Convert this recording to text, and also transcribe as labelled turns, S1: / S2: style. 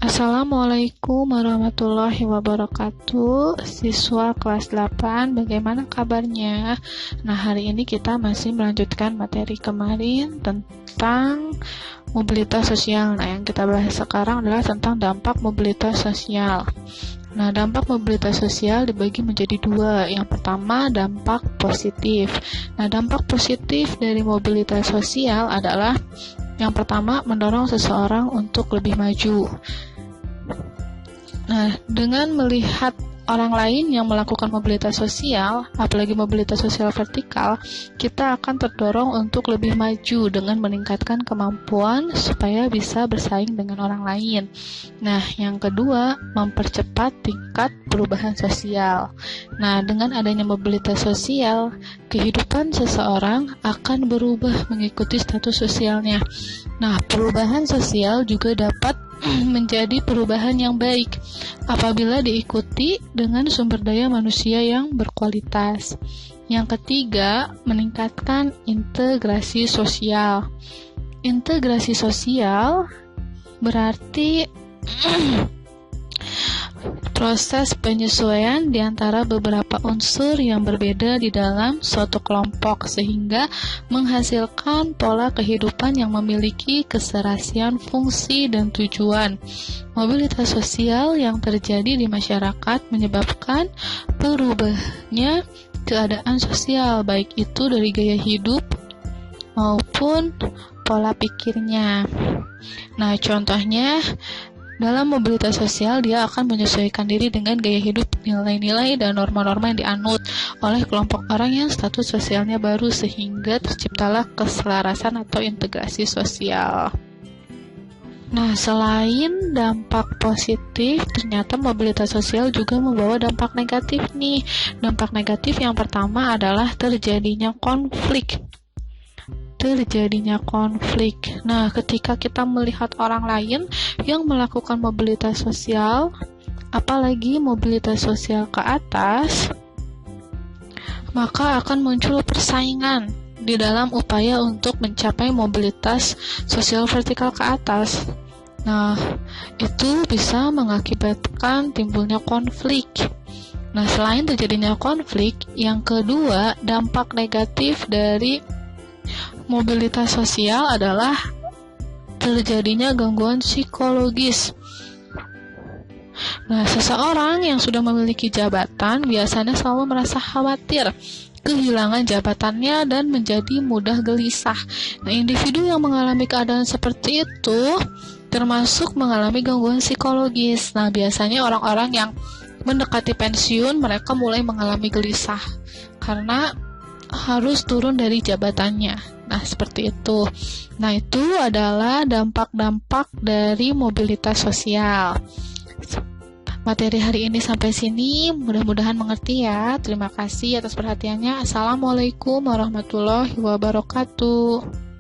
S1: Assalamualaikum warahmatullahi wabarakatuh. Siswa kelas 8, bagaimana kabarnya? Nah, hari ini kita masih melanjutkan materi kemarin tentang mobilitas sosial. Nah, yang kita bahas sekarang adalah tentang dampak mobilitas sosial. Nah, dampak mobilitas sosial dibagi menjadi dua. Yang pertama, dampak positif. Nah, dampak positif dari mobilitas sosial adalah yang pertama, mendorong seseorang untuk lebih maju. Nah, dengan melihat orang lain yang melakukan mobilitas sosial, apalagi mobilitas sosial vertikal, kita akan terdorong untuk lebih maju dengan meningkatkan kemampuan supaya bisa bersaing dengan orang lain. Nah, yang kedua, mempercepat tingkat perubahan sosial. Nah, dengan adanya mobilitas sosial, kehidupan seseorang akan berubah mengikuti status sosialnya. Nah, perubahan sosial juga dapat menjadi perubahan yang baik apabila diikuti dengan sumber daya manusia yang berkualitas. Yang ketiga, meningkatkan integrasi sosial. Integrasi sosial berarti proses penyesuaian di antara beberapa unsur yang berbeda di dalam suatu kelompok sehingga menghasilkan pola kehidupan yang memiliki keserasian fungsi dan tujuan. Mobilitas sosial yang terjadi di masyarakat menyebabkan berubahnya keadaan sosial, baik itu dari gaya hidup maupun pola pikirnya. Nah, contohnya dalam mobilitas sosial, dia akan menyesuaikan diri dengan gaya hidup, nilai-nilai, dan norma-norma yang dianut oleh kelompok orang yang status sosialnya baru sehingga terciptalah keselarasan atau integrasi sosial. Nah, selain dampak positif, ternyata mobilitas sosial juga membawa dampak negatif nih. Dampak negatif yang pertama adalah terjadinya konflik. Nah, ketika kita melihat orang lain yang melakukan mobilitas sosial, apalagi mobilitas sosial ke atas, maka akan muncul persaingan di dalam upaya untuk mencapai mobilitas sosial vertikal ke atas. Nah, itu bisa mengakibatkan timbulnya konflik. Nah, selain terjadinya konflik, yang kedua, dampak negatif dari mobilitas sosial adalah terjadinya gangguan psikologis. Nah, seseorang yang sudah memiliki jabatan biasanya selalu merasa khawatir kehilangan jabatannya dan menjadi mudah gelisah. Nah, individu yang mengalami keadaan seperti itu termasuk mengalami gangguan psikologis. Nah, biasanya orang-orang yang mendekati pensiun, mereka mulai mengalami gelisah karena harus turun dari jabatannya. Nah, seperti itu. Nah, itu adalah dampak-dampak dari mobilitas sosial. Materi hari ini sampai sini, mudah-mudahan mengerti ya. Terima kasih atas perhatiannya. Assalamualaikum warahmatullahi wabarakatuh.